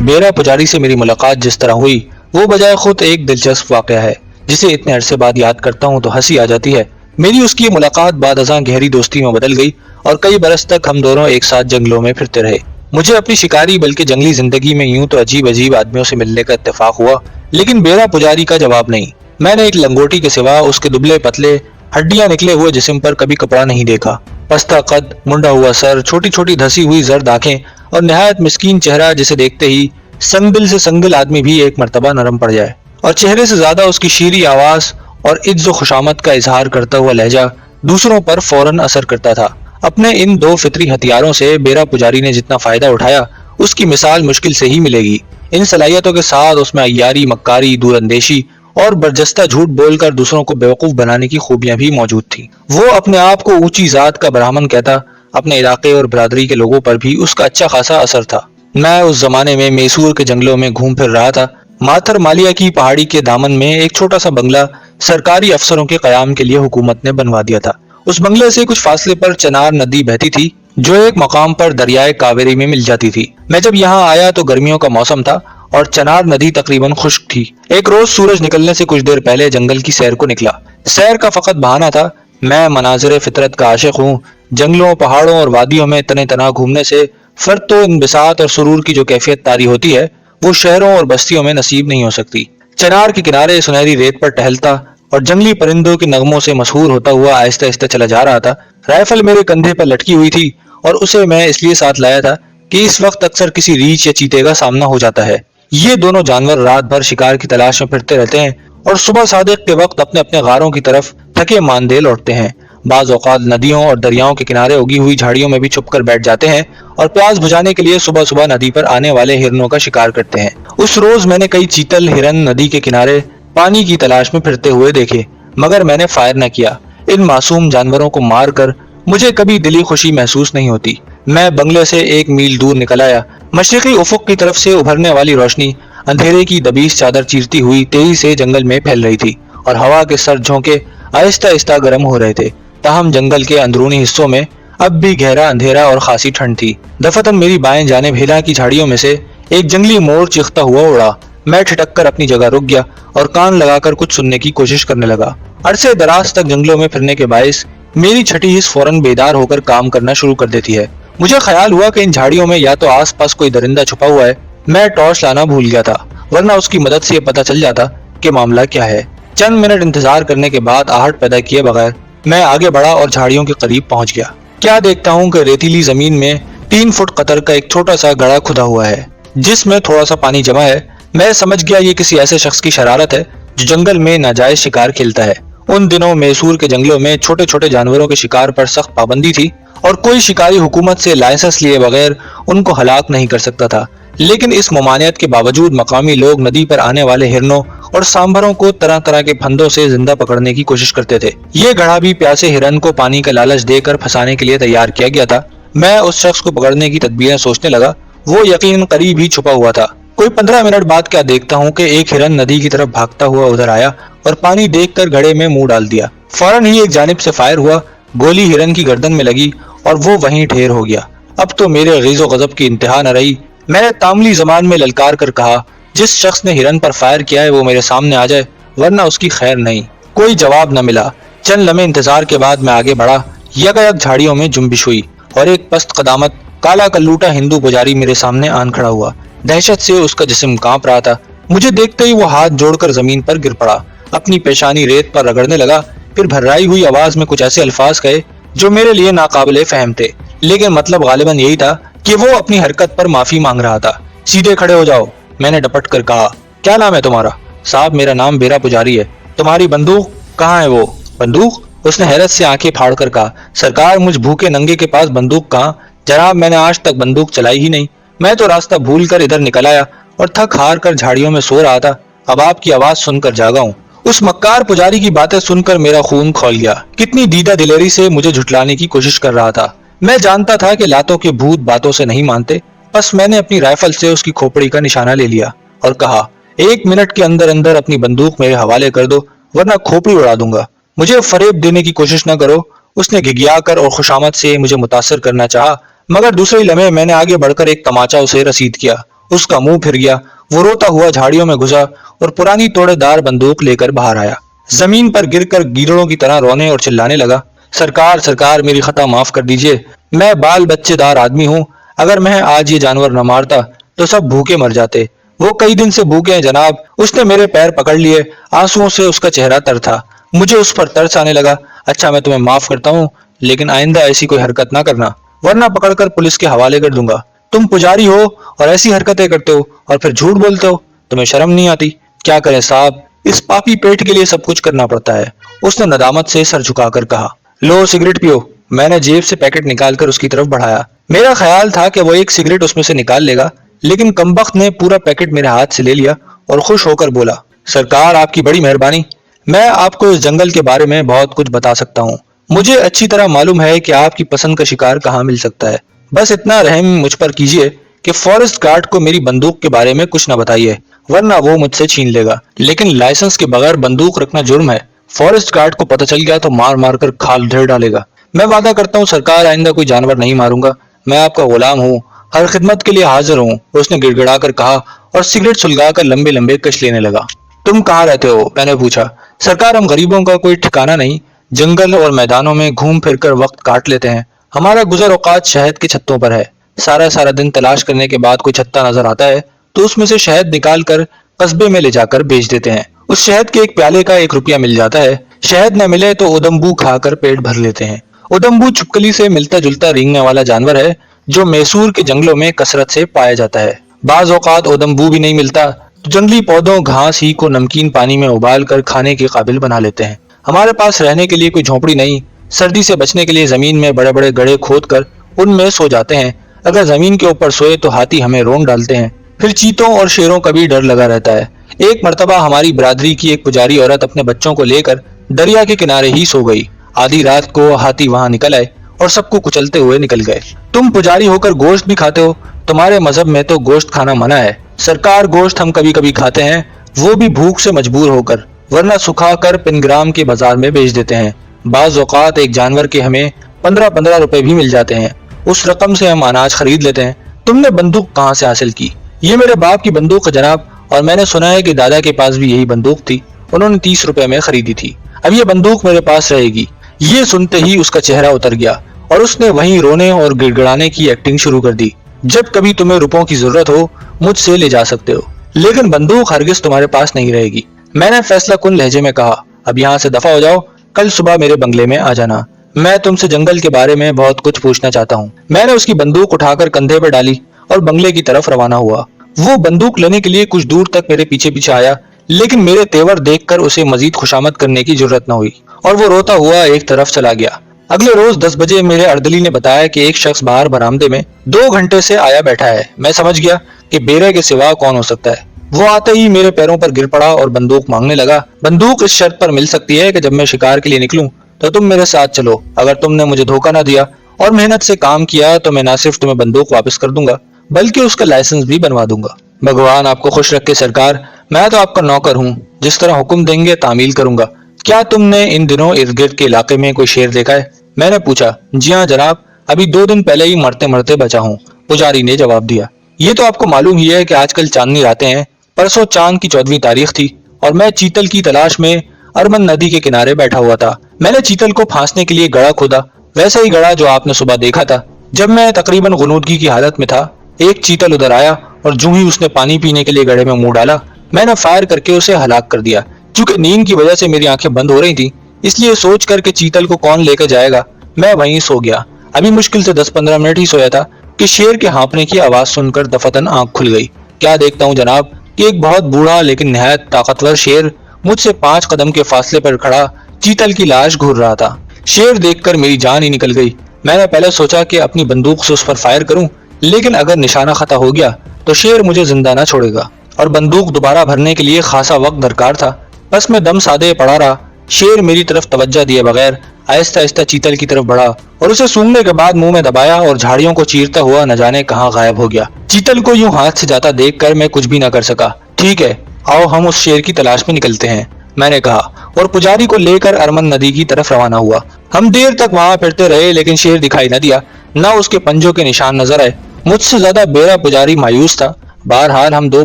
بیرا پجاری سے میری ملاقات جس طرح ہوئی وہ بجائے خود ایک دلچسپ واقعہ ہے جسے اتنے عرصے بعد یاد کرتا ہوں تو ہنسی آ جاتی ہے۔ میری اس کی ملاقات بعد ازاں گہری دوستی میں بدل گئی اور کئی برس تک ہم دونوں ایک ساتھ جنگلوں میں پھرتے رہے۔ مجھے اپنی شکاری بلکہ جنگلی زندگی میں یوں تو عجیب عجیب آدمیوں سے ملنے کا اتفاق ہوا، لیکن بیرا پجاری کا جواب نہیں۔ میں نے ایک لنگوٹی کے سوا اس کے دبلے پتلے ہڈیاں نکلے ہوئے جسم پر کبھی کپڑا نہیں دیکھا۔ پستہ قد، منڈا ہوا سر، چھوٹی چھوٹی دھسی ہوئی زرد آنکھیں اور نہایت مسکین چہرہ جسے دیکھتے ہی سنگدل سے سنگدل آدمی بھی ایک مرتبہ نرم پڑ جائے، اور چہرے سے زیادہ اس کی شیریں آواز اور عز و خوشامد کا اظہار کرتا ہوا لہجہ دوسروں پر فوراً اثر کرتا تھا۔ اپنے ان دو فطری ہتھیاروں سے بیرا پجاری نے جتنا فائدہ اٹھایا اس کی مثال مشکل سے ہی ملے گی۔ ان صلاحیتوں کے ساتھ اس میں عیاری، مکاری، دور اندیشی اور برجستہ جھوٹ بول کر دوسروں کو بیوقوف بنانے کی خوبیاں بھی موجود تھیں۔ وہ اپنے آپ کو اونچی ذات کا برہمن کہتا، اپنے علاقے اور برادری کے لوگوں پر بھی اس کا اچھا خاصا اثر تھا۔ میں اس زمانے میں میسور کے جنگلوں میں گھوم پھر رہا تھا۔ ماتھر مالیہ کی پہاڑی کے دامن میں ایک چھوٹا سا بنگلہ سرکاری افسروں کے قیام کے لیے حکومت نے بنوا دیا تھا۔ اس بنگلے سے کچھ فاصلے پر چنار ندی بہتی تھی جو ایک مقام پر دریائے کاویری میں مل جاتی تھی۔ میں جب یہاں آیا تو گرمیوں کا موسم تھا اور چنار ندی تقریباً خشک تھی۔ ایک روز سورج نکلنے سے کچھ دیر پہلے جنگل کی سیر کو نکلا۔ سیر کا فقط بہانہ تھا۔ میں مناظر فطرت کا عاشق ہوں۔ جنگلوں، پہاڑوں اور وادیوں میں تنے تنہا گھومنے سے فرد و انبساط اور سرور کی جو کیفیت طاری ہوتی ہے وہ شہروں اور بستیوں میں نصیب نہیں ہو سکتی۔ چنار کے کنارے سنہری ریت پر ٹہلتا اور جنگلی پرندوں کے نغموں سے مسحور ہوتا ہوا آہستہ آہستہ چلا جا رہا تھا۔ رائفل میرے کندھے پر لٹکی ہوئی تھی اور اسے میں اس لیے ساتھ لایا تھا کہ اس وقت اکثر کسی ریچھ یا چیتے کا سامنا ہو جاتا ہے۔ یہ دونوں جانور رات بھر شکار کی تلاش میں پھرتے رہتے ہیں اور صبح صادق کے وقت اپنے اپنے غاروں کی طرف تھکے ماندے لوٹتے ہیں۔ بعض اوقات ندیوں اور دریاؤں کے کنارے اگی ہوئی جھاڑیوں میں بھی چھپ کر بیٹھ جاتے ہیں اور پیاس بجھانے کے لیے صبح صبح ندی پر آنے والے ہرنوں کا شکار کرتے ہیں۔ اس روز میں نے کئی چیتل ہرن ندی کے کنارے پانی کی تلاش میں پھرتے ہوئے دیکھے، مگر میں نے فائر نہ کیا۔ ان معصوم جانوروں کو مار کر مجھے کبھی دلی خوشی محسوس نہیں ہوتی۔ میں بنگلے سے 1 میل دور نکل آیا۔ مشرقی افق کی طرف سے ابھرنے والی روشنی اندھیرے کی دبیس چادر چیرتی ہوئی تیزی سے جنگل میں پھیل رہی تھی اور ہوا کے سر جھونکے آہستہ آہستہ گرم ہو رہے تھے۔ تاہم جنگل کے اندرونی حصوں میں اب بھی گہرا اندھیرا اور خاصی ٹھنڈ تھی۔ دفتن میری بائیں جانب ہیلا کی جھاڑیوں میں سے ایک جنگلی مور چیختا ہوا اڑا۔ میں ٹھٹک کر اپنی جگہ رک گیا اور کان لگا کر کچھ سننے کی کوشش کرنے لگا۔ عرصے دراز تک جنگلوں میں پھرنے کے باعث میری چھٹی حص فوراً بیدار ہو کر کام کرنا شروع کر دیتی ہے۔ مجھے خیال ہوا کہ ان جھاڑیوں میں یا تو آس پاس کوئی درندہ چھپا ہوا ہے۔ میں ٹارچ لانا بھول گیا تھا، ورنہ اس کی مدد سے یہ پتہ چل جاتا کہ معاملہ کیا ہے۔ چند منٹ انتظار کرنے کے بعد آہٹ پیدا کیے بغیر میں آگے بڑھا اور جھاڑیوں کے قریب پہنچ گیا۔ کیا دیکھتا ہوں کہ ریتیلی زمین میں 3 فٹ قطر کا ایک چھوٹا سا گڑھا کھدا ہوا ہے جس میں تھوڑا سا پانی جمع ہے۔ میں سمجھ گیا یہ کسی ایسے شخص کی شرارت ہے جو جنگل میں ناجائز شکار کھیلتا ہے۔ ان دنوں میسور کے جنگلوں میں چھوٹے چھوٹے جانوروں کے شکار پر سخت پابندی تھی اور کوئی شکاری حکومت سے لائسنس لیے بغیر ان کو ہلاک نہیں کر سکتا تھا، لیکن اس ممانعت کے باوجود مقامی لوگ ندی پر آنے والے ہرنوں اور سانبھروں کو طرح طرح کے پھندوں سے زندہ پکڑنے کی کوشش کرتے تھے۔ یہ گڑھا بھی پیاسے ہرن کو پانی کا لالچ دے کر پھنسانے کے لیے تیار کیا گیا تھا۔ میں اس شخص کو پکڑنے کی تدبیریں سوچنے لگا۔ وہ یقیناً قریب ہی چھپا ہوا تھا۔ کوئی 15 منٹ بعد کیا دیکھتا ہوں کہ ایک ہرن ندی کی طرف بھاگتا ہوا ادھر آیا اور پانی دیکھ کر گھڑے میں منہ ڈال دیا۔ فوراً ہی ایک جانب سے فائر ہوا، گولی ہرن کی گردن میں لگی اور وہ وہیں ڈھیر ہو گیا۔ اب تو میرے غیظ و غضب کی انتہا نہ رہی۔ میں نے تاملی زبان میں للکار کر کہا، جس شخص نے ہرن پر فائر کیا ہے وہ میرے سامنے آ جائے ورنہ اس کی خیر نہیں۔ کوئی جواب نہ ملا۔ چند لمحے انتظار کے بعد میں آگے بڑھا۔ یکایک جھاڑیوں میں جنبش ہوئی اور ایک پست قدامت کالا کلوٹا ہندو پجاری میرے سامنے آن کھڑا ہوا۔ دہشت سے اس کا جسم کانپ رہا تھا۔ مجھے دیکھتے ہی وہ ہاتھ جوڑ کر زمین پر گر پڑا، اپنی پیشانی ریت پر رگڑنے لگا، پھر بھررائی ہوئی آواز میں کچھ ایسے الفاظ کہے جو میرے لیے ناقابل فہم تھے، لیکن مطلب غالباً یہی تھا کہ وہ اپنی حرکت پر معافی مانگ رہا تھا۔ سیدھے کھڑے ہو جاؤ، میں نے ڈپٹ کر کہا۔ کیا نام ہے تمہارا؟ صاحب میرا نام بیرا پجاری ہے۔ تمہاری بندوق کہاں ہے؟ وہ بندوق؟ اس نے حیرت سے آنکھیں پھاڑ کر کہا، سرکار مجھ بھوکے ننگے کے پاس بندوق کہاں؟ جناب میں نے آج تک بندوق چلائی ہی نہیں، میں تو راستہ بھول کر ادھر نکل آیا اور تھک ہار کر جھاڑیوں میں سو رہا تھا، اب آپ کی آواز سن کر جاگا ہوں۔ اس مکار پجاری کی باتیں سن کر میرا خون کھول گیا۔ کتنی دیدہ دلیری سے مجھے جھٹلانے کی کوشش کر رہا تھا۔ میں جانتا تھا کہ لاتوں کے بھوت باتوں سے نہیں مانتے، بس میں نے اپنی رائفل سے اس کی کھوپڑی کا نشانہ لے لیا اور کہا، 1 منٹ کے اندر اندر اپنی بندوق میرے حوالے کر دو ورنہ کھوپڑی اڑا دوں گا۔ مجھے فریب دینے کی کوشش نہ کرو۔ اس نے گھگیا کر اور خوشامد سے مجھے متاثر کرنا چاہا، مگر دوسرے لمحے میں نے آگے بڑھ کر ایک تماچا اسے رسید کیا اس کا मुंह फिर गया। वो रोता हुआ झाड़ियों में घुसा और पुरानी तोड़ेदार बंदूक लेकर बाहर आया। जमीन पर गिरकर गीदड़ों की तरह रोने और चिल्लाने लगा, सरकार सरकार मेरी खता माफ कर दीजिए, मैं बाल बच्चेदार आदमी हूँ, अगर मैं आज ये जानवर न मारता तो सब भूखे मर जाते। वो कई दिन से भूखे हैं जनाब। उसने मेरे पैर पकड़ लिए, आंसुओं से उसका चेहरा तर था। मुझे उस पर तरस आने लगा। अच्छा मैं तुम्हें माफ करता हूँ, लेकिन आइंदा ऐसी कोई हरकत ना करना, वरना पकड़कर पुलिस के हवाले कर दूंगा। तुम पुजारी हो और ऐसी हरकतें करते हो और फिर झूठ बोलते हो, तुम्हें शर्म नहीं आती? क्या करें साहब, इस पापी पेट के लिए सब कुछ करना पड़ता है। उसने नदामत से सर झुकाकर कहा। लो सिगरेट पियो। मैंने जेब से पैकेट निकालकर उसकी तरफ बढ़ाया। मेरा ख्याल था कि वो एक सिगरेट उसमें से निकाल लेगा, लेकिन कमबख्त ने पूरा पैकेट मेरे हाथ से ले लिया और खुश होकर बोला, सरकार आपकी बड़ी मेहरबानी, मैं आपको इस जंगल के बारे में बहुत कुछ बता सकता हूँ। मुझे अच्छी तरह मालूम है कि आपकी पसंद का शिकार कहाँ मिल सकता है। बस इतना रहम मुझ पर कीजिए कि फॉरेस्ट गार्ड को मेरी बंदूक के बारे में कुछ न बताइए, वरना वो मुझसे छीन लेगा। लेकिन लाइसेंस के बगैर बंदूक रखना जुर्म है। फॉरेस्ट गार्ड को पता चल गया तो मार मार कर खाल ढेर डालेगा। मैं वादा करता हूँ सरकार, आइंदा कोई जानवर नहीं मारूंगा। मैं आपका गुलाम हूँ, हर खिदमत के लिए हाजिर हूँ, उसने गिड़गिड़ा कर कहा और सिगरेट सुलगाकर लंबे लंबे कश लेने लगा। तुम कहाँ रहते हो? मैंने पूछा। सरकार हम गरीबों का कोई ठिकाना नहीं, जंगल और मैदानों में घूम फिर कर वक्त काट लेते हैं। हमारा गुजर औकात शहद के छत्तों पर है। सारा सारा दिन तलाश करने के बाद कोई छत्ता नजर आता है तो उसमें से शहद निकाल कर कस्बे में ले जाकर बेच देते हैं। उस शहद के एक प्याले का 1 रुपया मिल जाता है। शहद न मिले तो उदम्बू खाकर पेट भर लेते हैं। उदम्बू छिपकली से मिलता जुलता रेंगने वाला जानवर है जो मैसूर के जंगलों में कसरत से पाया जाता है। बाज औकात उदम्बू भी नहीं मिलता तो जंगली पौधों घास ही को नमकीन पानी में उबाल कर खाने के काबिल बना लेते हैं। हमारे पास रहने के लिए कोई झोंपड़ी नहीं। सर्दी से बचने के लिए जमीन में बड़े बड़े गड्ढे खोद कर उनमें सो जाते हैं। अगर जमीन के ऊपर सोए तो हाथी हमें रोन डालते हैं। फिर चीतों और शेरों का भी डर लगा रहता है। एक मर्तबा हमारी बिरादरी की एक पुजारी औरत अपने बच्चों को लेकर दरिया के किनारे ही सो गई। आधी रात को हाथी वहां निकल आए और सबको कुचलते हुए निकल गए। तुम पुजारी होकर गोश्त भी खाते हो, तुम्हारे मजहब में तो गोश्त खाना मना है। सरकार गोश्त हम कभी कभी खाते हैं, वो भी भूख से मजबूर होकर, वरना सुखा कर पिनग्राम के बाजार में बेच देते हैं। बाज औकात एक जानवर के हमें 15-15 रुपए भी मिल जाते हैं। उस रकम से हम अनाज खरीद लेते हैं। तुमने बंदूक कहाँ से हासिल की? ये मेरे बाप की बंदूक है जनाब, और मैंने सुना है कि दादा के पास भी यही बंदूक थी, उन्होंने 30 रुपए में खरीदी थी। अब ये बंदूक मेरे पास रहेगी। ये सुनते ही उसका चेहरा उतर गया और उसने वहीं रोने और गिड़गिड़ाने की एक्टिंग शुरू कर दी। जब कभी तुम्हें रुपयों की जरूरत हो मुझसे ले जा सकते हो, लेकिन बंदूक हरगिज तुम्हारे पास नहीं रहेगी। मैंने फैसला कुन लहजे में कहा। अब यहाँ से दफा हो जाओ, कल सुबह मेरे बंगले में आ जाना। मैं तुमसे जंगल के बारे में बहुत कुछ पूछना चाहता हूँ। मैंने उसकी बंदूक उठाकर कंधे पर डाली और बंगले की तरफ रवाना हुआ। वो बंदूक लेने के लिए कुछ दूर तक मेरे पीछे पीछे आया, लेकिन मेरे तेवर देखकर उसे मजीद खुशामद करने की जरूरत न हुई और वो रोता हुआ एक तरफ चला गया। अगले रोज 10 बजे मेरे अर्दली ने बताया कि एक शख्स बाहर बरामदे में 2 घंटे से आया बैठा है। मैं समझ गया कि बेरे के सिवा कौन हो सकता है। वो आते ही मेरे पैरों पर गिर पड़ा और बंदूक मांगने लगा। बंदूक इस शर्त पर मिल सकती है कि जब मैं शिकार के लिए निकलूं तो तुम मेरे साथ चलो। अगर तुमने मुझे धोखा ना दिया और मेहनत से काम किया तो मैं न सिर्फ तुम्हें बंदूक वापस कर दूंगा, बल्कि उसका लाइसेंस भी बनवा दूंगा। भगवान आपको खुश रखे सरकार, मैं तो आपका नौकर हूँ, जिस तरह हुक्म देंगे तामील करूंगा। क्या तुमने इन दिनों इर्द गिर्द के इलाके में कोई शेर देखा है? मैंने पूछा। जी हाँ जनाब, अभी 2 दिन पहले ही मरते मरते बचा हूँ, पुजारी ने जवाब दिया। ये तो आपको मालूम ही है कि आजकल चांदनी रातें हैं। परसों चांद की 14वीं तारीख थी और मैं चीतल की तलाश में अरमन नदी के किनारे बैठा हुआ था। मैंने चीतल को फांसने के लिए गड़ा खोदा, वैसा ही गड़ा जो आपने सुबह देखा था। जब मैं तकरीबन गुनूदगी की हालत में था, एक चीतल उधर आया और जूं ही उसने पानी पीने के लिए गड्ढे में मुंह डाला, मैंने फायर करके उसे हलाक कर दिया। चूंकि नींद की वजह से मेरी आंखें बंद हो रही थी, इसलिए सोच करके चीतल को कौन लेकर जाएगा, मैं वहीं सो गया। अभी मुश्किल से 10-15 मिनट ही सोया था कि शेर के हाँफने की आवाज सुनकर दफतन आंख खुल गई। क्या देखता हूँ जनाब कि एक बहुत बूढ़ा लेकिन निहायत ताकतवर शेर मुझसे 5 कदम के फासले पर खड़ा चीतल की लाश घूर रहा था। शेर देखकर मेरी जान ही निकल गई। मैंने पहले सोचा कि अपनी बंदूक से उस पर फायर करूं, लेकिन अगर निशाना खता हो गया तो शेर मुझे जिंदा ना छोड़ेगा और बंदूक दोबारा भरने के लिए खासा वक्त दरकार था। बस मैं दम साधे पड़ा रहा। शेर मेरी तरफ तवज्जो दिए बगैर आहिस्ता आहिस्ता चीतल की तरफ बढ़ा और उसे सूंघने के बाद मुंह में दबाया और झाड़ियों को चीरता हुआ न जाने कहां गायब हो गया। चीतल को यूं हाथ से जाता देखकर मैं कुछ भी न कर सका। ठीक है, आओ हम उस शेर की तलाश में निकलते हैं, मैंने कहा और पुजारी को लेकर अरमन नदी की तरफ रवाना हुआ। हम देर तक वहां फिरते रहे, लेकिन शेर दिखाई न दिया, न उसके पंजों के निशान नजर आए। मुझसे ज्यादा बेरा पुजारी मायूस था। बहरहाल हम 2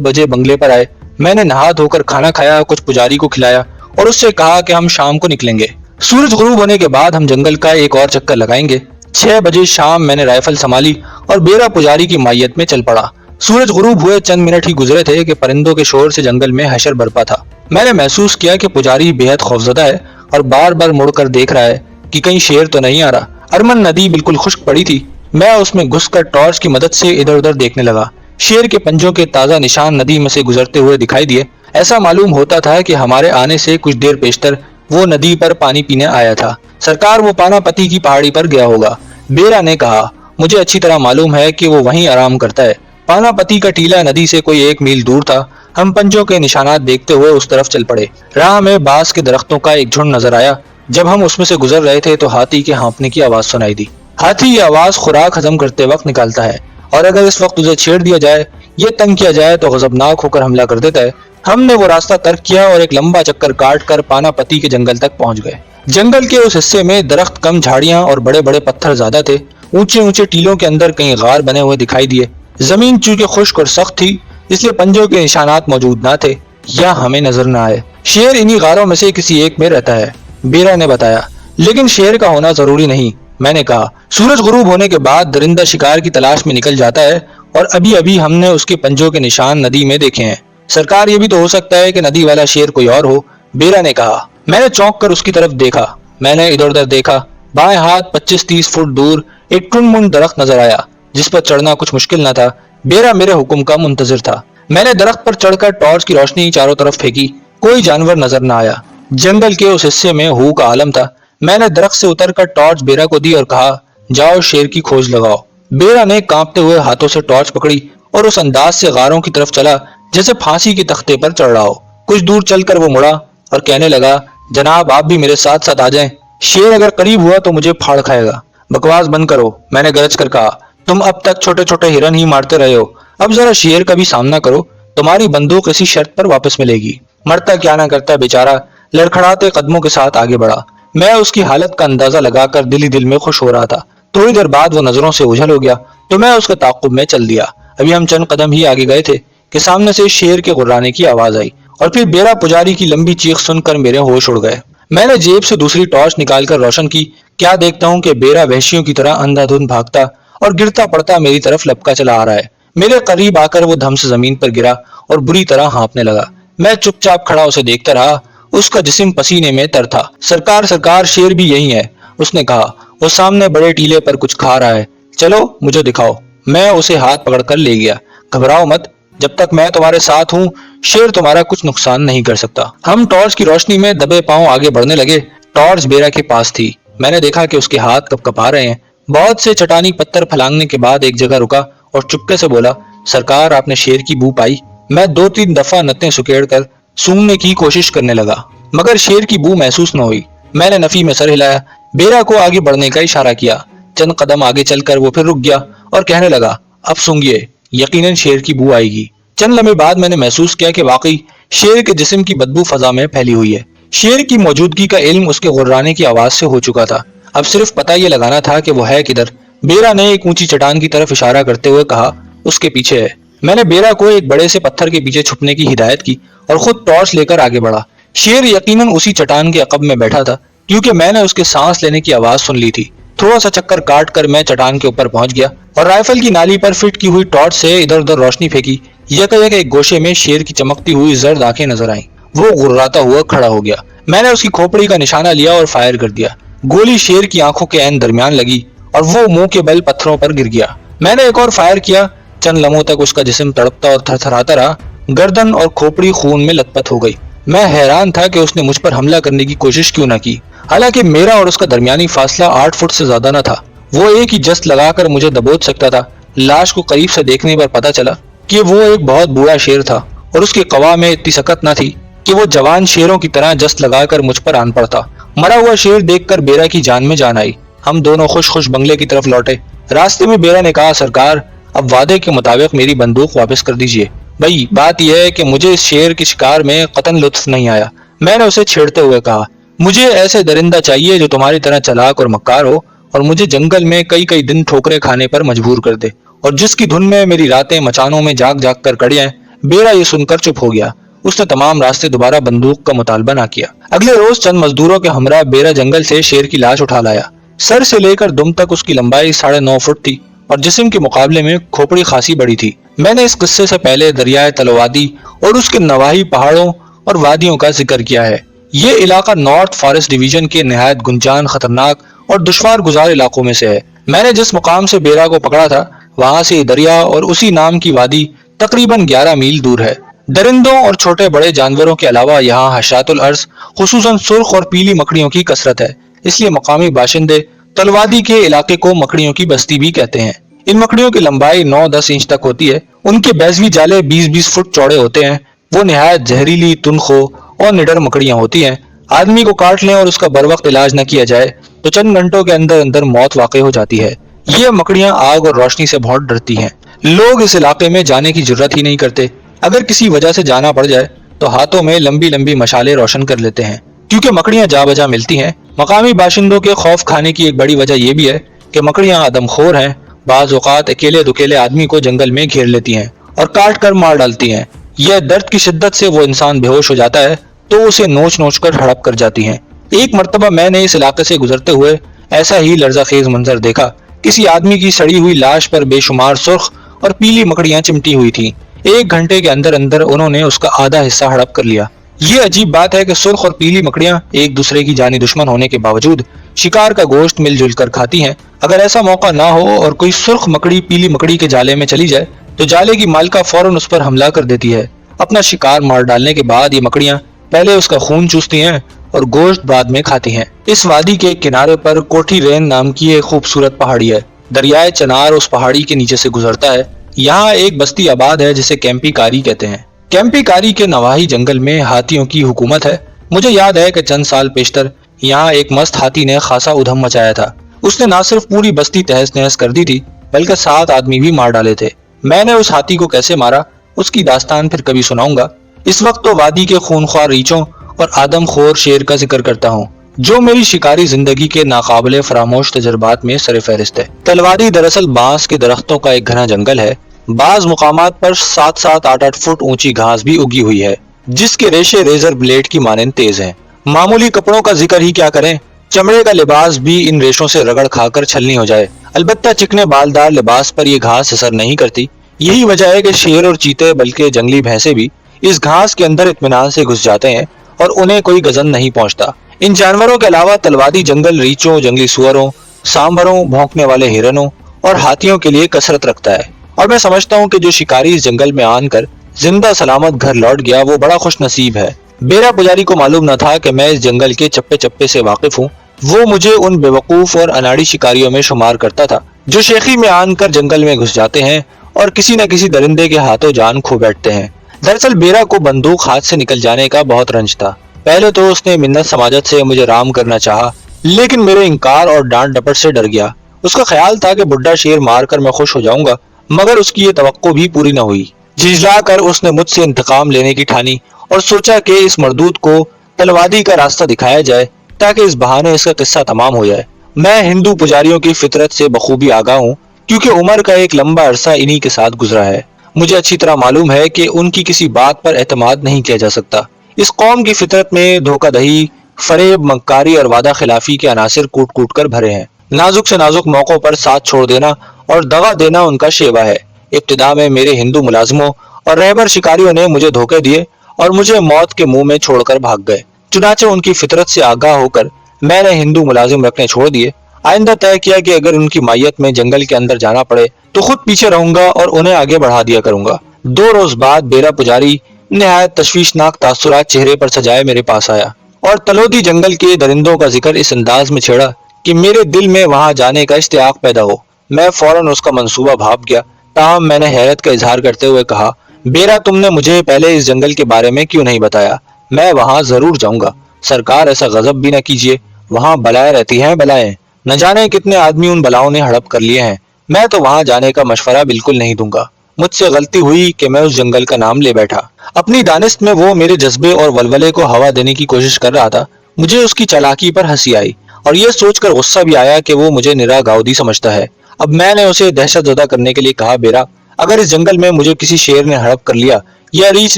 बजे बंगले पर आए। मैंने नहा धोकर खाना खाया, कुछ पुजारी को खिलाया और उससे कहा कि हम शाम को निकलेंगे। सूरज गुरूब होने के बाद हम जंगल का एक और चक्कर लगाएंगे। 6 बजे शाम मैंने राइफल संभाली और बेरा पुजारी की मायत में चल पड़ा। सूरज गुरूब हुए चंद मिनट ही गुजरे थे कि परिंदों के शोर से जंगल में हशर बरपा था। मैंने महसूस किया कि पुजारी बेहद खौफजदा है और बार बार मुड़कर देख रहा है कि कहीं शेर तो नहीं आ रहा। अरमन नदी बिल्कुल खुश्क पड़ी थी। मैं उसमें घुसकर टॉर्च की मदद से इधर उधर देखने लगा। शेर के पंजों के ताजा निशान नदी में से गुजरते हुए दिखाई दिए। ऐसा मालूम होता था कि हमारे आने से कुछ देर पेशतर वो नदी पर पानी पीने आया था। सरकार वो पानापति की पहाड़ी पर गया होगा। बेरा ने कहा, मुझे अच्छी तरह मालूम है कि वो वहीं आराम करता है। पानापति का टीला नदी से कोई 1 मील दूर था। हम पंजों के निशानात देखते हुए उस तरफ चल पड़े। राह में बांस के दरख्तों का एक झुंड नजर आया। जब हम उसमें से गुजर रहे थे तो हाथी के हाँफने की आवाज सुनाई दी। हाथी ये आवाज खुराक खत्म करते वक्त निकालता है और अगर इस वक्त उसे छेड़ दिया जाए, ये तंग किया जाए तो गजबनाक होकर हमला कर देता है। हमने वो रास्ता तर्क किया और एक लंबा चक्कर काट कर पानापति के जंगल तक पहुंच गए। जंगल के उस हिस्से में दरख्त कम, झाड़ियां और बड़े बड़े पत्थर ज्यादा थे। ऊंचे ऊंचे टीलों के अंदर कहीं गार बने हुए दिखाई दिए। जमीन चूंकि खुश्क और सख्त थी इसलिए पंजों के निशानात मौजूद न थे या हमें नजर न आए। शेर इन्हीं गारों में से किसी एक में रहता है, बेरा ने बताया। लेकिन शेर का होना जरूरी नहीं, मैंने कहा। सूरज गुरूब होने के बाद दरिंदा शिकार की तलाश में निकल जाता है और अभी अभी हमने उसके पंजों के निशान नदी में देखे हैं। सरकार, ये भी तो हो सकता है कि नदी वाला शेर कोई और हो, बेरा ने कहा। मैंने चौंक कर उसकी तरफ देखा। मैंने इधर उधर देखा। बाएं हाथ 25-30 फुट दूर एक टुनमुन दरख्त नजर आया जिस पर चढ़ना कुछ मुश्किल न था। बेरा मेरे हुक्म का मुंतजिर था। मैंने दरख्त पर चढ़कर टॉर्च की रोशनी चारों तरफ फेंकी। कोई जानवर नजर न आया। जंगल के उस हिस्से में हू का आलम था। मैंने दरख्त से उतरकर टॉर्च बेरा को दी और कहा, जाओ शेर की खोज लगाओ। बेरा ने कांपते हुए हाथों से टॉर्च पकड़ी और उस अंदाज से गारों की तरफ चला जैसे फांसी के तख्ते पर चढ़ रहा हो। कुछ दूर चलकर वो मुड़ा और कहने लगा, जनाब आप भी मेरे साथ साथ आ जाएं। शेर अगर करीब हुआ तो मुझे फाड़ खाएगा। बकवास बंद करो, मैंने गरज कर कहा। तुम अब तक छोटे छोटे हिरन ही मारते रहे हो, अब जरा शेर का भी सामना करो। तुम्हारी बंदूक इसी शर्त पर वापस मिलेगी। मरता क्या ना करता बेचारा लड़खड़ाते कदमों के साथ आगे बढ़ा। मैं उसकी हालत का अंदाजा लगाकर दिल ही दिल में खुश हो रहा था। थोड़ी देर बाद वो नजरों से ओझल हो गया तो मैं उसके ताक़ुब में चल दिया। अभी हम चंद कदम ही आगे गए थे कि सामने से शेर के गुर्राने की आवाज आई और फिर बेरा पुजारी की लंबी चीख सुनकर मेरे होश उड़ गए। मैंने जेब से दूसरी टॉर्च निकालकर रोशन की। क्या देखता हूँ कि बेरा वहशियों की तरह अंधाधुंध भागता और गिरता पड़ता मेरी तरफ लपका चला आ रहा है। मेरे करीब आकर वो धम से जमीन पर गिरा और बुरी तरह हाँफने लगा। मैं चुपचाप खड़ा उसे देखता रहा। उसका जिस्म पसीने में तर था। सरकार सरकार, शेर भी यही है, उसने कहा। वो सामने बड़े टीले पर कुछ खा रहा है, चलो मुझे दिखाओ। मैं उसे हाथ पकड़कर ले गया। घबराओ मत, जब तक मैं तुम्हारे साथ हूँ शेर तुम्हारा कुछ नुकसान नहीं कर सकता। हम टॉर्च की रोशनी में दबे पांव आगे बढ़ने लगे। टॉर्च बेरा के पास थी। मैंने देखा कि उसके हाथ कपकपा रहे हैं। बहुत से चटानी पत्थर फलांगने के बाद एक जगह रुका और चुपके से बोला, सरकार आपने शेर की बू पाई? मैं 2-3 दफा नतें सुकेड़ कर सूंघने की कोशिश करने लगा मगर शेर की बू महसूस न हुई। मैंने नफी में सर हिलाया, बेरा को आगे बढ़ने का इशारा किया। चंद कदम आगे चलकर वो फिर रुक गया और कहने लगा, अब सूंघिए, यकीनन शेर की बू आएगी। चंद लम्हे बाद मैंने महसूस किया कि वाकई शेर के जिस्म की बदबू फजा में फैली हुई है। शेर की मौजूदगी का इल्म उसके गुर्राने की आवाज से हो चुका था। अब सिर्फ पता ये लगाना था कि वो है किधर। बेरा ने एक ऊंची चट्टान की तरफ इशारा करते हुए कहा, उसके पीछे है। मैंने बेरा को एक बड़े से पत्थर के पीछे छुपने की हिदायत की और खुद टॉर्च लेकर आगे बढ़ा। शेर यकीनन उसी चट्टान के अकब में बैठा था क्योंकि मैंने उसके सांस लेने की आवाज सुन ली थी। थोड़ा सा चक्कर काट कर मैं चट्टान के ऊपर पहुंच गया और राइफल की नाली पर फिट की हुई टॉर्च से इधर उधर रोशनी फेंकी। यकायक एक गोशे में शेर की चमकती हुई जर्द आंखें नजर आईं। वो गुर्राता हुआ खड़ा हो गया। मैंने उसकी खोपड़ी का निशाना लिया और फायर कर दिया। गोली शेर की आंखों के ऐन दरमियान लगी और वो मुंह के बल पत्थरों पर गिर गया। मैंने एक और फायर किया। चंद लम्हों तक उसका जिस्म तड़पता और थरथराता रहा। गर्दन और खोपड़ी खून में लथपथ हो गई। मैं हैरान था कि उसने मुझ पर हमला करने की कोशिश क्यों न की। हालांकि मेरा और उसका दरमियानी फासला 8 फुट से ज्यादा न था। वो एक ही जस्त लगाकर मुझे दबोच सकता था। लाश को करीब से देखने पर पता चला कि वो एक बहुत बूढ़ा शेर था और उसकी कवा में इतनी सकत न थी कि वो जवान शेरों की तरह जस्त लगाकर मुझ पर आन पड़ता। मरा हुआ शेर देखकर बेरा की जान में जान आई। हम दोनों खुश खुश बंगले की तरफ लौटे। रास्ते में बेरा ने कहा, सरकार अब वादे के मुताबिक मेरी बंदूक वापस कर दीजिए। भाई बात यह है कि मुझे इस शेर के शिकार में कतन लुत्फ नहीं आया। मैंने उसे छेड़ते हुए कहा, मुझे ऐसे दरिंदा चाहिए जो तुम्हारी तरह चालाक और मक्कार हो और मुझे जंगल में कई कई दिन ठोकरे खाने पर मजबूर कर दे और जिसकी धुन में मेरी रातें मचानों में जाग जाग कर कड़ियां। बेरा ये सुनकर चुप हो गया। उसने तमाम रास्ते दोबारा बंदूक का मुतालबा ना किया। अगले रोज चंद मजदूरों के हमरा बेरा जंगल से शेर की लाश उठा लाया। सर से लेकर दुम तक उसकी लंबाई 9.5 फुट थी और जिस्म के मुकाबले में खोपड़ी खासी बड़ी थी। मैंने इस किस्से से पहले दरियाए तलवादी और उसके नवाही पहाड़ों और वादियों का जिक्र किया है। ये इलाका नॉर्थ फॉरेस्ट डिवीजन के निहायत गुंजान, खतरनाक और दुश्वार गुजार इलाकों में से है। मैंने जिस मुकाम से बेरा को पकड़ा था वहां से दरिया और उसी नाम की वादी तकरीबन 11 मील दूर है। दरिंदों और छोटे बड़े जानवरों के अलावा यहाँ हशरातुल अर्ज खुसूसन सुर्ख और पीली मकड़ियों की कसरत है, इसलिए मकामी बाशिंदे तलवादी के इलाके को मकड़ियों की बस्ती भी कहते हैं। इन मकड़ियों की लंबाई 9-10 इंच तक होती है। उनके बैजवी जाले 20-20 फुट चौड़े होते हैं। वो निहायत जहरीली, तुनखो और निडर मकड़ियां होती हैं। आदमी को काट लें और उसका बरवक्त इलाज न किया जाए तो चंद घंटों के अंदर अंदर मौत वाक़ई हो जाती है। ये मकड़ियां आग और रोशनी से बहुत डरती हैं। लोग इस इलाके में जाने की जरूरत ही नहीं करते। अगर किसी वजह से जाना पड़ जाए तो हाथों में लंबी लंबी मशाले रोशन कर लेते हैं, क्योंकि मकड़ियां जा बजा मिलती हैं। मकामी बाशिंदों के खौफ खाने की एक बड़ी वजह यह भी है कि मकड़ियां आदमखोर हैं। बाज औकात अकेले दुकेले आदमी को जंगल में घेर लेती हैं और काट कर मार डालती हैं। यह दर्द की शिद्दत से वो इंसान बेहोश हो जाता है तो उसे नोच नोच कर हड़प कर जाती हैं। एक मर्तबा मैंने इस इलाके से गुजरते हुए ऐसा ही लर्जाखेज मंजर देखा। किसी आदमी की सड़ी हुई लाश पर बेशुमार सुर्ख और पीली मकड़ियां चिमटी हुई थी। 1 घंटे के अंदर अंदर उन्होंने उसका आधा हिस्सा हड़प कर लिया। ये अजीब बात है कि सुर्ख और पीली मकड़ियां एक दूसरे की जानी दुश्मन होने के बावजूद शिकार का गोश्त मिलजुल कर खाती हैं। अगर ऐसा मौका ना हो और कोई सुर्ख मकड़ी पीली मकड़ी के जाले में चली जाए तो जाले की मालिका फौरन उस पर हमला कर देती है। अपना शिकार मार डालने के बाद ये मकड़ियां पहले उसका खून चूसती हैं और गोश्त बाद में खाती हैं। इस वादी के किनारे पर कोठी रेन नाम की एक खूबसूरत पहाड़ी है। दरियाए चनार उस पहाड़ी के नीचे से गुजरता है। यहाँ एक बस्ती आबाद है जिसे कैंपी कारी कहते हैं। कैंपी कारी के नवाही जंगल में हाथियों की हुकूमत है। मुझे याद है कि चंद साल पेशतर यहाँ एक मस्त हाथी ने खासा उधम मचाया था। उसने न सिर्फ पूरी बस्ती तहस नहस कर दी थी बल्कि 7 आदमी भी मार डाले थे। मैंने उस हाथी को कैसे मारा उसकी दास्तान फिर कभी सुनाऊंगा। इस वक्त तो वादी के खूनख्वार रीछों और आदमखोर शेर का जिक्र करता हूँ, जो मेरी शिकारी जिंदगी के नाकाबिले फरामोश तजुर्बात में सरफहरिस्त है। तलवादी दरअसल बांस के दरख्तों का एक घना जंगल है। बाज मुकामात पर 7-7, 8-8 फुट ऊंची घास भी उगी हुई है, जिसके रेशे रेजर ब्लेड की मानंद तेज हैं। मामूली कपड़ों का जिक्र ही क्या करें, चमड़े का लिबास भी इन रेशों से रगड़ खाकर छलनी हो जाए। अलबत्ता चिकने बालदार लिबास पर यह घास असर नहीं करती। यही वजह है कि शेर और चीते बल्कि जंगली भैंसे भी इस घास के अंदर इत्मीनान से घुस जाते हैं और उन्हें कोई गजन नहीं पहुंचता। इन जानवरों के अलावा तलवादी जंगल रीछों, जंगली सुअरों, सांभरों, भौंकने वाले हिरनों और हाथियों के लिए कसरत रखता है। और मैं समझता हूँ कि जो शिकारी इस जंगल में आकर जिंदा सलामत घर लौट गया वो बड़ा खुश नसीब है। बेरा पुजारी को मालूम न था कि मैं इस जंगल के चप्पे चप्पे से वाकिफ हूँ। वो मुझे उन बेवकूफ और अनाड़ी शिकारियों में शुमार करता था जो शेखी में आकर जंगल में घुस जाते हैं और किसी न किसी दरिंदे के हाथों जान खो बैठते हैं। दरअसल बेरा को बंदूक हाथ से निकल जाने का बहुत रंज था। पहले तो उसने मिन्नत समाजत से मुझे राम करना चाहा, लेकिन मेरे इंकार और डांट डपट से डर गया। उसका ख्याल था कि बुड्ढा शेर मार कर मैं खुश हो जाऊंगा, मगर उसकी ये तवक्को भी पूरी न हुई। झिझला कर उसने मुझसे इंतकाम लेने की ठानी और सोचा कि इस मरदूत को तलवादी का रास्ता दिखाया जाए ताकि इस बहाने इसका किस्सा तमाम हो जाए। मैं हिंदू पुजारियों की फितरत से बखूबी आगाह हूँ, क्योंकि उम्र का एक लंबा अरसा इन्हीं के साथ गुजरा है। मुझे अच्छी तरह मालूम है कि उनकी किसी बात पर एतमाद नहीं किया जा सकता। इस कौम की फितरत में धोखाधड़ी, फरेब, मक्कारी और वादा खिलाफी के अनासिर कूट कूट कर भरे हैं। नाजुक से नाजुक मौकों पर साथ छोड़ देना और दगा देना उनका शेवा है। इब्तिदा में मेरे हिंदू मुलाजिमों और रहबर शिकारियों ने मुझे धोखे दिए और मुझे मौत के मुंह में छोड़कर भाग गए। चुनाचे उनकी फितरत से आगाह होकर मैंने हिंदू मुलाजिम रखने छोड़ दिए। आइंदा तय किया कि अगर उनकी मायत में जंगल के अंदर जाना पड़े तो खुद पीछे रहूंगा और उन्हें आगे बढ़ा दिया करूंगा। 2 रोज बाद बेरा पुजारी निहायत तशवीशनाक तासुरात चेहरे पर सजाए मेरे पास आया और तलोदी जंगल के दरिंदों का जिक्र इस अंदाज में छेड़ा कि मेरे दिल में वहां जाने का इश्तियाक पैदा हो। मैं फौरन उसका मंसूबा भाप गया। ताहम मैंने हैरत का इजहार करते हुए कहा, बेरा तुमने मुझे पहले इस जंगल के बारे में क्यों नहीं बताया? मैं वहां जरूर जाऊंगा। सरकार ऐसा गजब भी न कीजिए, वहां बलाएं रहती हैं बलाएं। न जाने कितने आदमी उन बलाओं ने हड़प कर लिए हैं। मैं तो वहां जाने का मशवरा बिल्कुल नहीं दूंगा। मुझसे गलती हुई कि मैं उस जंगल का नाम ले बैठा। अपनी दानिश में वो मेरे जज्बे और वलवले को हवा देने की कोशिश कर रहा था। मुझे उसकी चालाकी पर हंसी आई और ये सोचकर गुस्सा भी आया कि वो मुझे निरा गाउदी समझता है। اب میں نے اسے دہشت زدہ کرنے کے لیے کہا، بیرا اگر اس جنگل میں مجھے کسی شیر نے ہڑپ کر لیا یا ریچھ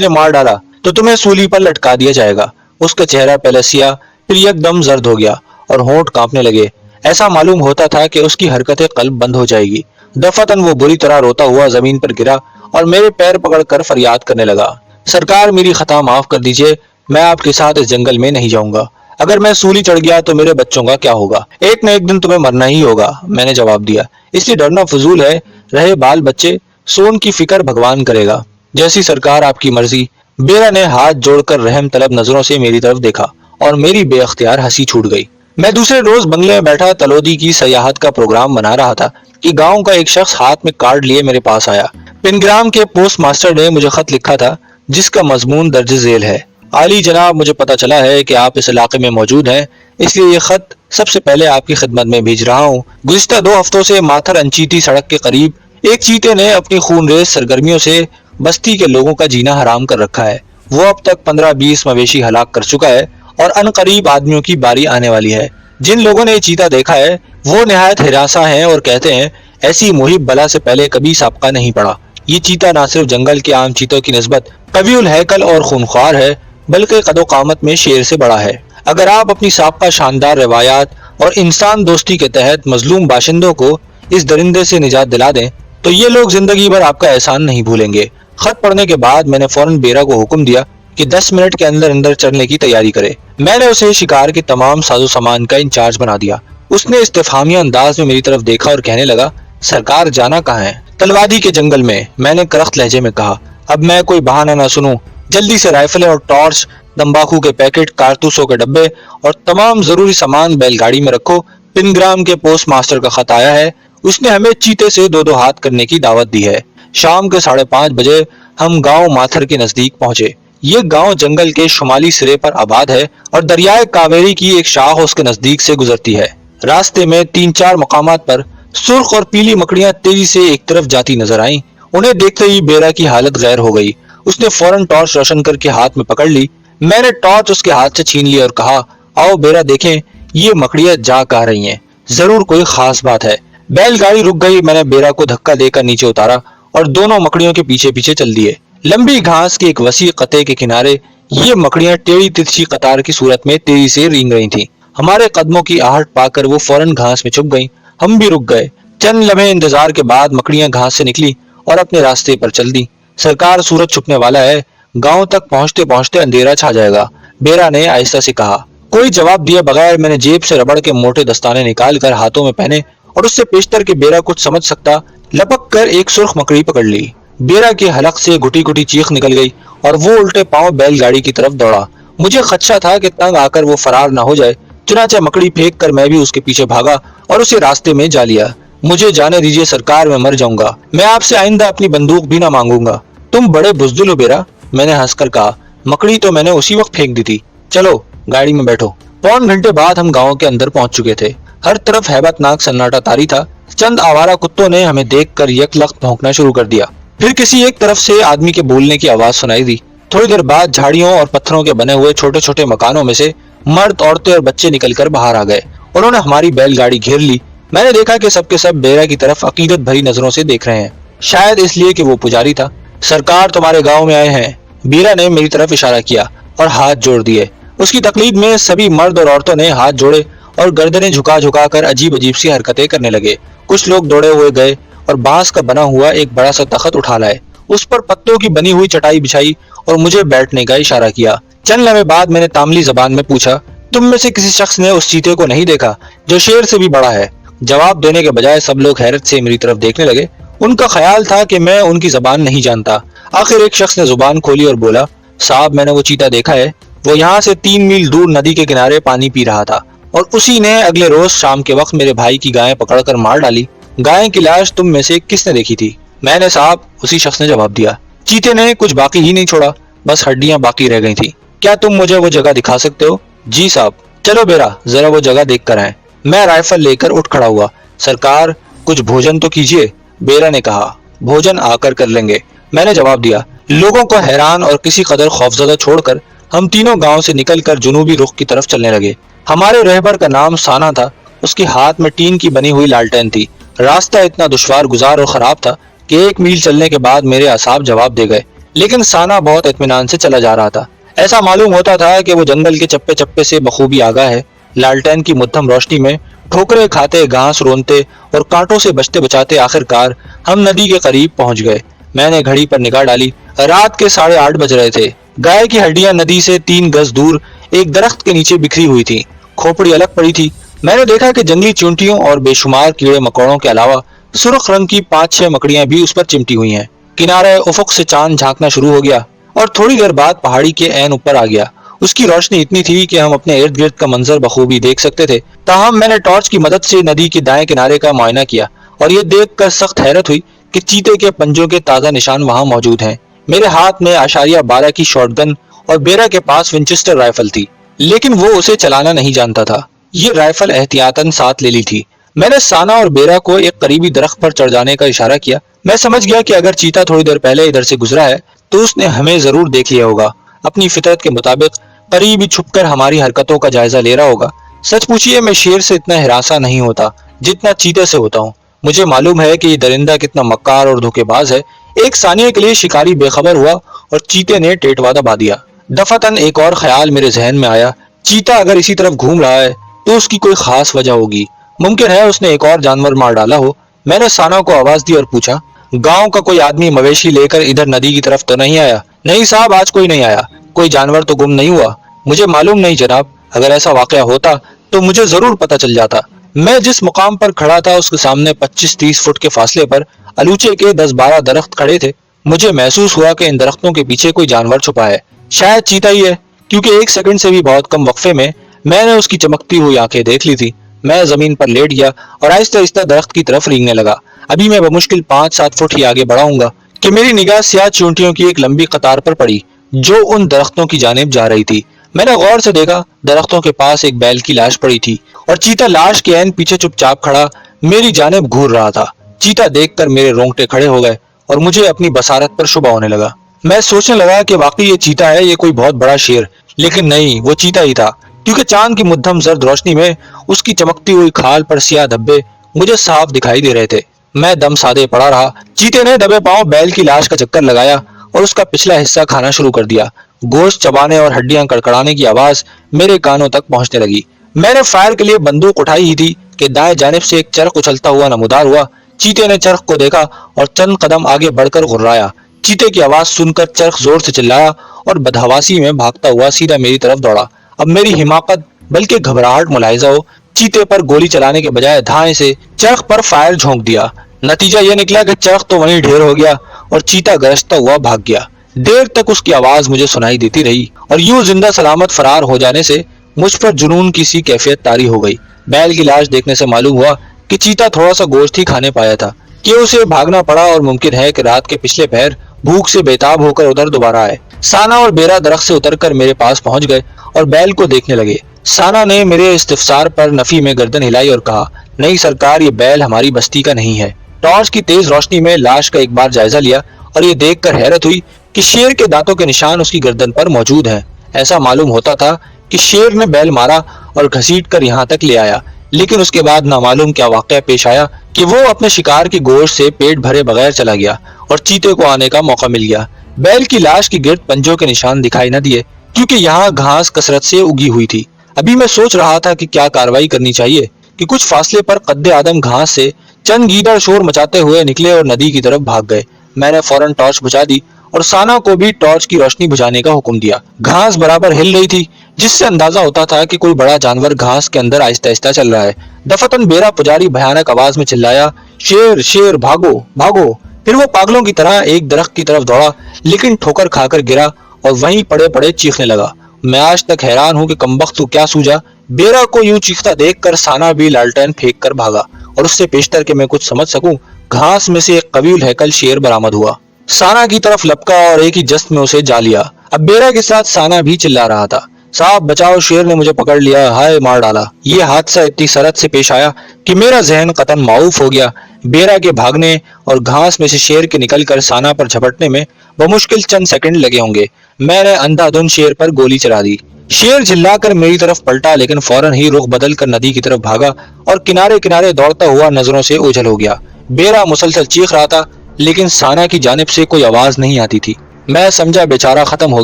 نے مار ڈالا تو تمہیں سولی پر لٹکا دیا جائے گا۔ اس کا چہرہ پہلے سیاہ پھر یک دم زرد ہو گیا اور ہونٹ کانپنے لگے۔ ایسا معلوم ہوتا تھا کہ اس کی حرکت قلب بند ہو جائے گی۔ دفعتاً وہ بری طرح روتا ہوا زمین پر گرا اور میرے پیر پکڑ کر فریاد کرنے لگا، سرکار میری خطا معاف کر دیجئے، میں آپ کے ساتھ اس جنگل میں نہیں جاؤں گا۔ اگر میں سولی چڑھ گیا تو میرے بچوں کا کیا ہوگا؟ ایک نہ ایک دن تمہیں مرنا ہی ہوگا، میں نے جواب دیا، اس لیے ڈرنا فضول ہے، رہے بال بچے سون کی فکر بھگوان کرے گا، جیسی سرکار آپ کی مرضی۔ بیرا نے ہاتھ جوڑ کر رحم طلب نظروں سے میری طرف دیکھا اور میری بے اختیار ہنسی چھوٹ گئی۔ میں دوسرے روز بنگلے میں بیٹھا تلودی کی سیاحت کا پروگرام بنا رہا تھا کہ گاؤں کا ایک شخص ہاتھ میں کارڈ لیے میرے پاس آیا۔ پنگرام کے پوسٹ ماسٹر نے مجھے خط لکھا تھا جس کا مضمون درج ذیل ہے، عالی جناب، مجھے پتہ چلا ہے کہ آپ اس علاقے میں موجود ہیں، اس لیے یہ خط سب سے پہلے آپ کی خدمت میں بھیج رہا ہوں۔ گزشتہ 2 ہفتوں سے ماتھر انچیتی سڑک کے قریب ایک چیتے نے اپنی خون ریز سرگرمیوں سے بستی کے لوگوں کا جینا حرام کر رکھا ہے۔ وہ اب تک 15-20 مویشی ہلاک کر چکا ہے اور ان قریب آدمیوں کی باری آنے والی ہے۔ جن لوگوں نے یہ چیتا دیکھا ہے وہ نہایت ہراساں ہیں اور کہتے ہیں ایسی محب بلا سے پہلے کبھی سابقہ نہیں پڑا۔ یہ چیتا نہ صرف جنگل کے عام چیتوں کی نسبت قوی الہیکل اور خونخوار ہے بلکہ قد و قامت میں شیر سے بڑا ہے۔ اگر آپ اپنی سابقہ شاندار روایات اور انسان دوستی کے تحت مظلوم باشندوں کو اس درندے سے نجات دلا دیں تو یہ لوگ زندگی بھر آپ کا احسان نہیں بھولیں گے۔ خط پڑھنے کے بعد میں نے فوراً بیرا کو حکم دیا کہ 10 منٹ کے اندر اندر چلنے کی تیاری کرے۔ میں نے اسے شکار کے تمام ساز و سامان کا انچارج بنا دیا۔ اس نے استفہامیہ انداز میں میری طرف دیکھا اور کہنے لگا، سرکار جانا کہاں ہے؟ تلوادی کے جنگل میں نے کرخت لہجے میں کہا۔ اب میں کوئی بہانہ نہ سنوں، جلدی سے رائفلیں اور ٹارچ، تمباکو کے پیکٹ، کارتوسوں کے ڈبے اور تمام ضروری سامان بیل گاڑی میں رکھو۔ پنگرام کے پوسٹ ماسٹر کا خط آیا ہے، اس نے ہمیں چیتے سے 2 ہاتھ کرنے کی دعوت دی ہے۔ شام کے 5:30 بجے ہم گاؤں ماتھر کے نزدیک پہنچے۔ یہ گاؤں جنگل کے شمالی سرے پر آباد ہے اور دریائے کاویری کی ایک شاخ اس کے نزدیک سے گزرتی ہے۔ راستے میں 3-4 مقامات پر سرخ اور پیلی مکڑیاں تیزی سے ایک طرف جاتی نظر آئیں۔ انہیں دیکھتے ہی بیرا کی حالت غیر ہو گئی۔ اس نے فوراً ٹارچ روشن کر کے ہاتھ میں پکڑ لی۔ میں نے ٹارچ اس کے ہاتھ سے چھین لی اور کہا، آؤ بیرا دیکھیں یہ مکڑیاں جا کہہ رہی ہیں، ضرور کوئی خاص بات ہے۔ بیل گاڑی رک گئی، میں نے بیرا کو دھکا دے کر نیچے اتارا اور دونوں مکڑیوں کے پیچھے پیچھے چل دیے۔ لمبی گھاس کے ایک وسیع قطعے کے کنارے یہ مکڑیاں ٹیڑھی ترچھی قطار کی صورت میں تیزی سے رینگ رہی تھیں۔ ہمارے قدموں کی آہٹ پا کر وہ فوراً گھاس میں چھپ گئیں۔ ہم بھی رک گئے۔ چند لمحے انتظار کے بعد مکڑیاں گھاس سے نکلی اور اپنے راستے پر چل دی۔ سرکار سورج چھپنے والا ہے، گاؤں تک پہنچتے پہنچتے اندھیرا چھا جائے گا، بیرا نے آہستہ سے کہا۔ کوئی جواب دیے بغیر میں نے جیب سے ربڑ کے موٹے دستانے نکال کر ہاتھوں میں پہنے اور اس سے پیشتر کے بیرا کچھ سمجھ سکتا لپک کر ایک سرخ مکڑی پکڑ لی۔ بیرا کے حلق سے گھٹی گھٹی چیخ نکل گئی اور وہ الٹے پاؤں بیل گاڑی کی طرف دوڑا۔ مجھے خدشہ تھا کہ تنگ آ کر وہ فرار نہ ہو جائے، چنانچہ مکڑی پھینک کر میں بھی اس کے پیچھے بھاگا اور اسے راستے میں جا لیا۔ مجھے جانے دیجیے سرکار، میں مر جاؤں گا، میں آپ سے آئندہ اپنی بندوق بھی نہ مانگوں گا۔ تم بڑے بزدل ہو بیرا، میں نے ہنس کر کہا، مکڑی تو میں نے اسی وقت پھینک دی تھی، چلو گاڑی میں بیٹھو۔ 1.25 گھنٹے بعد ہم گاؤں کے اندر پہنچ چکے تھے۔ ہر طرف ہیبت ناک سناٹا طاری تھا۔ چند آوارہ کتوں نے ہمیں دیکھ کر یک لخت بھونکنا شروع کر دیا۔ پھر کسی ایک طرف سے آدمی کے بولنے کی آواز سنائی دی۔ تھوڑی دیر بعد جھاڑیوں اور پتھروں کے بنے ہوئے چھوٹے چھوٹے مکانوں میں سے مرد، عورتیں اور بچے نکل کر باہر آ گئے۔ انہوں نے ہماری بیل گاڑی گھیر لی۔ میں نے دیکھا کہ سب کے سب بیرا کی طرف عقیدت بھری نظروں سے دیکھ رہے ہیں، شاید اس لیے کہ وہ پجاری تھا۔ سرکار تمہارے گاؤں میں آئے ہیں، بیرا نے میری طرف اشارہ کیا اور ہاتھ جوڑ دیے۔ اس کی تقلید میں سبھی مرد اور عورتوں نے ہاتھ جوڑے اور گردنیں جھکا جھکا کر عجیب عجیب سی حرکتیں کرنے لگے۔ کچھ لوگ دوڑے ہوئے گئے اور بانس کا بنا ہوا ایک بڑا سا تخت اٹھا لائے، اس پر پتوں کی بنی ہوئی چٹائی بچھائی اور مجھے بیٹھنے کا اشارہ کیا۔ چند لمحے بعد میں نے تاملی زبان میں پوچھا، تم میں سے کسی شخص نے اس چیتے کو نہیں دیکھا جو شیر سے بھی بڑا ہے؟ جواب دینے کے بجائے سب لوگ حیرت سے میری طرف دیکھنے لگے۔ ان کا خیال تھا کہ میں ان کی زبان نہیں جانتا۔ آخر ایک شخص نے زبان کھولی اور بولا، صاحب میں نے وہ چیتا دیکھا ہے، وہ یہاں سے 3 میل دور ندی کے کنارے پانی پی رہا تھا اور اسی نے اگلے روز شام کے وقت میرے بھائی کی گائیں پکڑ کر مار ڈالی۔ گائیں کی لاش تم میں سے کس نے دیکھی تھی؟ میں نے صاحب، اسی شخص نے جواب دیا۔ چیتے نے کچھ باقی ہی نہیں چھوڑا، بس ہڈیاں باقی رہ گئی تھی۔ کیا تم مجھے وہ جگہ دکھا سکتے ہو؟ جی صاحب۔ چلو بیرا ذرا وہ جگہ دیکھ کر آئیں۔ میں رائفل لے کر اٹھ کھڑا ہوا۔ سرکار کچھ بھوجن تو کیجیے، بیرا نے کہا۔ بھوجن آ کر لیں گے، میں نے جواب دیا۔ لوگوں کو حیران اور کسی قدر خوفزدہ چھوڑ کر ہم تینوں گاؤں سے نکل کر جنوبی رخ کی طرف چلنے لگے۔ ہمارے رہبر کا نام سانا تھا، اس کے ہاتھ میں ٹین کی بنی ہوئی لالٹین تھی راستہ اتنا دشوار گزار اور خراب تھا کہ 1 میل چلنے کے بعد میرے اعصاب جواب دے گئے، لیکن سانا بہت اطمینان سے چلا جا رہا تھا۔ ایسا معلوم ہوتا تھا کہ وہ جنگل کے چپے چپے سے بخوبی آگاہ ہے۔ لالٹین کی مدھم روشنی میں ٹھوکرے کھاتے، گھاس رونتے اور کانٹوں سے بچتے بچاتے آخر کار ہم ندی کے قریب پہنچ گئے۔ میں نے گھڑی پر نگاہ ڈالی، رات کے 8:30 بج رہے تھے۔ گائے کی ہڈیاں ندی سے 3 گز دور ایک درخت کے نیچے بکھری ہوئی تھی، کھوپڑی الگ پڑی تھی۔ میں نے دیکھا کہ جنگلی چونٹیوں اور بے شمار کیڑے مکوڑوں کے علاوہ سرخ رنگ کی 5-6 مکڑیاں بھی اس پر چمٹی ہوئی ہیں۔ کنارے افق سے چاند جھانکنا شروع ہو گیا اور تھوڑی دیر بعد پہاڑی کے عین اوپر آ گیا۔ اس کی روشنی اتنی تھی کہ ہم اپنے ارد گرد کا منظر بخوبی دیکھ سکتے تھے۔ تاہم میں نے ٹارچ کی مدد سے ندی کے دائیں کنارے کا معائنہ کیا اور یہ دیکھ کر سخت حیرت ہوئی کہ چیتے کے پنجوں کے تازہ نشان وہاں موجود ہیں۔ میرے ہاتھ میں 12 کی شارٹ گن اور بیرا کے پاس ونچسٹر رائفل تھی، لیکن وہ اسے چلانا نہیں جانتا تھا۔ یہ رائفل احتیاطاً ساتھ لے لی تھی۔ میں نے سانا اور بیرا کو ایک قریبی درخت پر چڑھ جانے کا اشارہ کیا۔ میں سمجھ گیا کہ اگر چیتا تھوڑی دیر پہلے ادھر سے گزرا ہے تو اس نے ہمیں ضرور دیکھ لیا ہوگا، اپنی فطرت کے مطابق قریب ہی چھپ کر ہماری حرکتوں کا جائزہ لے رہا ہوگا۔ سچ پوچھیے میں شیر سے اتنا ہراساں نہیں ہوتا جتنا چیتے سے ہوتا ہوں۔ مجھے معلوم ہے کہ یہ درندہ کتنا مکار اور دھوکے باز ہے۔ ایک ثانیے کے لیے شکاری بے خبر ہوا اور چیتے نے ٹیٹوا دبا دیا۔ دفعتاً ایک اور خیال میرے ذہن میں آیا، چیتا اگر اسی طرف گھوم رہا ہے تو اس کی کوئی خاص وجہ ہوگی، ممکن ہے اس نے ایک اور جانور مار ڈالا ہو۔ میں نے سانا کو آواز دی اور پوچھا، گاؤں کا کوئی آدمی مویشی لے کر ادھر ندی کی طرف تو نہیں آیا؟ نہیں صاحب، آج کوئی نہیں آیا، کوئی جانور تو گم نہیں ہوا۔ مجھے معلوم نہیں جناب، اگر ایسا واقعہ ہوتا تو مجھے ضرور پتہ چل جاتا۔ میں جس مقام پر کھڑا تھا اس کے سامنے 25-30 فٹ کے فاصلے پر الوچے کے 10-12 درخت کھڑے تھے۔ مجھے محسوس ہوا کہ ان درختوں کے پیچھے کوئی جانور چھپا ہے، شاید چیتا ہی ہے، کیونکہ 1 سیکنڈ سے بھی بہت کم وقفے میں میں نے اس کی چمکتی ہوئی آنکھیں دیکھ لی تھی۔ میں زمین پر لیٹ گیا اور آہستہ آہستہ درخت کی طرف رینگنے لگا۔ ابھی میں بمشکل 5-7 فٹ ہی آگے بڑھا ہوں گا کہ میری نگاہ سیاہ چونٹیوں کی ایک لمبی قطار پر پڑی جو ان درختوں کی جانب جا رہی تھی۔ میں نے غور سے دیکھا، درختوں کے پاس ایک بیل کی لاش پڑی تھی اور چیتا لاش کے عین پیچھے چپ چاپ کھڑا میری جانب گھور رہا تھا۔ چیتا دیکھ کر میرے رونگٹے کھڑے ہو گئے اور مجھے اپنی بصارت پر شبہ ہونے لگا۔ میں سوچنے لگا کہ واقعی یہ چیتا ہے، یہ کوئی بہت بڑا شیر، لیکن نہیں، وہ چیتا ہی تھا، کیونکہ چاند کی مدھم زرد روشنی میں اس کی چمکتی ہوئی کھال پر سیاہ دھبے مجھے صاف دکھائی دے رہے تھے۔ میں دم سادے پڑا رہا۔ چیتے نے دبے پاؤں بیل کی لاش کا چکر لگایا اور اس کا پچھلا حصہ کھانا شروع کر دیا۔ گوشت چبانے اور ہڈیاں کڑکڑانے کی آواز میرے کانوں تک پہنچنے لگی۔ میں نے فائر کے لیے بندوق اٹھائی ہی تھی کہ دائیں جانب سے ایک چرخ اچھلتا ہوا نمودار ہوا۔ چیتے نے چرخ کو دیکھا اور چند قدم آگے بڑھ کر غرایا۔ چیتے کی آواز سن کر چرخ زور سے چلایا اور بدحواسی میں بھاگتا ہوا سیدھا میری طرف دوڑا۔ اب میری حماقت بلکہ گھبراہٹ ملاحظہ ہو، چیتے پر گولی چلانے کے بجائے دھائیں سے چرخ پر فائر جھونک دیا۔ نتیجہ یہ نکلا کہ چرخ تو وہیں ڈھیر ہو گیا اور چیتا گرجتا ہوا بھاگ گیا۔ دیر تک اس کی آواز مجھے سنائی دیتی رہی اور یوں زندہ سلامت فرار ہو جانے سے مجھ پر جنون کی سی کیفیت طاری ہو گئی۔ بیل کی لاش دیکھنے سے معلوم ہوا کہ چیتا تھوڑا سا گوشت ہی کھانے پایا تھا کہ اسے بھاگنا پڑا اور ممکن ہے کہ رات کے پچھلے پہر بھوک سے بےتاب ہو کر ادھر دوبارہ آئے۔ سانا اور بیرا درخت سے اتر کر میرے پاس پہنچ گئے اور بیل کو دیکھنے لگے۔ سانا نے میرے استفسار پر نفی میں گردن ہلائی اور کہا، نہیں سرکار، یہ بیل ہماری بستی کا نہیں ہے۔ ٹارچ کی تیز روشنی میں لاش کا ایک بار جائزہ لیا اور یہ دیکھ کر حیرت ہوئی کہ شیر کے دانتوں کے نشان اس کی گردن پر موجود ہیں۔ ایسا معلوم ہوتا تھا کہ شیر نے بیل مارا اور گھسیٹ کر یہاں تک لے آیا، لیکن اس کے بعد نامعلوم کیا واقعہ پیش آیا کہ وہ اپنے شکار کے گوشت سے پیٹ بھرے بغیر چلا گیا اور چیتے کو آنے کا موقع مل گیا۔ بیل کی لاش کی گرد پنجوں کے نشان دکھائی نہ دیے کیونکہ یہاں گھاس کثرت سے اگی ہوئی تھی۔ ابھی میں سوچ رہا تھا کہ کیا کارروائی کرنی چاہیے کہ کچھ فاصلے پر قد آدم گھاس سے چند گیدڑ شور مچاتے ہوئے نکلے اور ندی کی طرف بھاگ گئے۔ میں نے فوراً ٹارچ بجھا دی اور سانا کو بھی ٹارچ کی روشنی بجھانے کا حکم دیا۔ گھاس برابر ہل رہی تھی جس سے اندازہ ہوتا تھا کہ کوئی بڑا جانور گھاس کے اندر آہستہ آہستہ چل رہا ہے۔ دفعتاً بیرا پجاری بھیانک آواز میں چلایا، شیر شیر بھاگو بھاگو۔ پھر وہ پاگلوں کی طرح ایک درخت کی طرف دوڑا لیکن ٹھوکر کھا کر گرا اور وہیں پڑے پڑے چیخنے لگا۔ میں آج تک حیران ہوں کہ کمبخت کو کیا سوجا۔ بیرا کو یوں چیختا دیکھ کر سانا بھی لالٹین پھینک کر بھاگا اور اس سے پیشتر کہ میں کچھ سمجھ سکوں گھاس میں سے ایک قوی الہیکل شیر برآمد ہوا۔ سانا کی طرف لپکا اور ایک ہی جست میں اسے جا لیا۔ اب بیرا کے ساتھ سانا بھی چلا رہا تھا، صاحب بچاؤ، شیر نے مجھے پکڑ لیا، ہائے مار ڈالا۔ یہ حادثہ اتنی سرعت سے پیش آیا کہ میرا ذہن قطعاً معوف ہو گیا۔ بیرا کے بھاگنے اور گھاس میں سے شیر کے نکل کر سانا پر جھپٹنے میں بمشکل چند سیکنڈ لگے ہوں گے۔ میں نے اندھا دھند شیر پر گولی چلا دی۔ शेर चिल्लाकर मेरी तरफ पलटा, लेकिन फौरन ही रुख बदल कर नदी की तरफ भागा और किनारे किनारे दौड़ता हुआ नजरों से ओझल हो गया। बेरा मुसलसल चीख रहा था, लेकिन साना की जानिब से कोई आवाज नहीं आती थी। मैं समझा बेचारा खत्म हो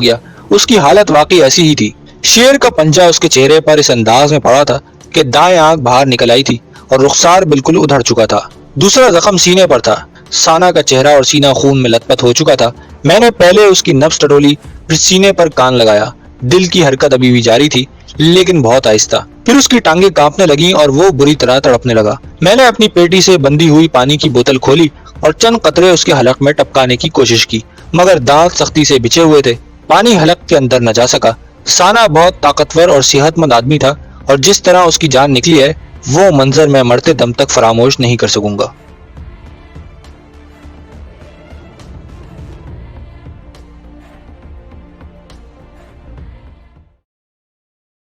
गया। उसकी हालत वाकई ऐसी ही थी। शेर का पंजा उसके चेहरे पर इस अंदाज में पड़ा था कि दाएं आंख बाहर निकल आई थी और रुखसार बिल्कुल उधड़ चुका था। दूसरा जख्म सीने पर था। साना का चेहरा और सीना खून में लथपथ हो चुका था। मैंने पहले उसकी नब्ज टटोली, फिर सीने पर कान लगाया। दिल की हरकत अभी भी जारी थी, लेकिन बहुत आहिस्ता। फिर उसकी टांगें कांपने लगी और वो बुरी तरह तड़पने लगा। मैंने अपनी पेटी से बंधी हुई पानी की बोतल खोली और चंद कतरे उसके हलक में टपकाने की कोशिश की, मगर दांत सख्ती से बिछे हुए थे। पानी हलक के अंदर न जा सका। साना बहुत ताकतवर और सेहतमंद आदमी था, और जिस तरह उसकी जान निकली है, वो मंजर मैं मरते दम तक फरामोश नहीं कर सकूंगा।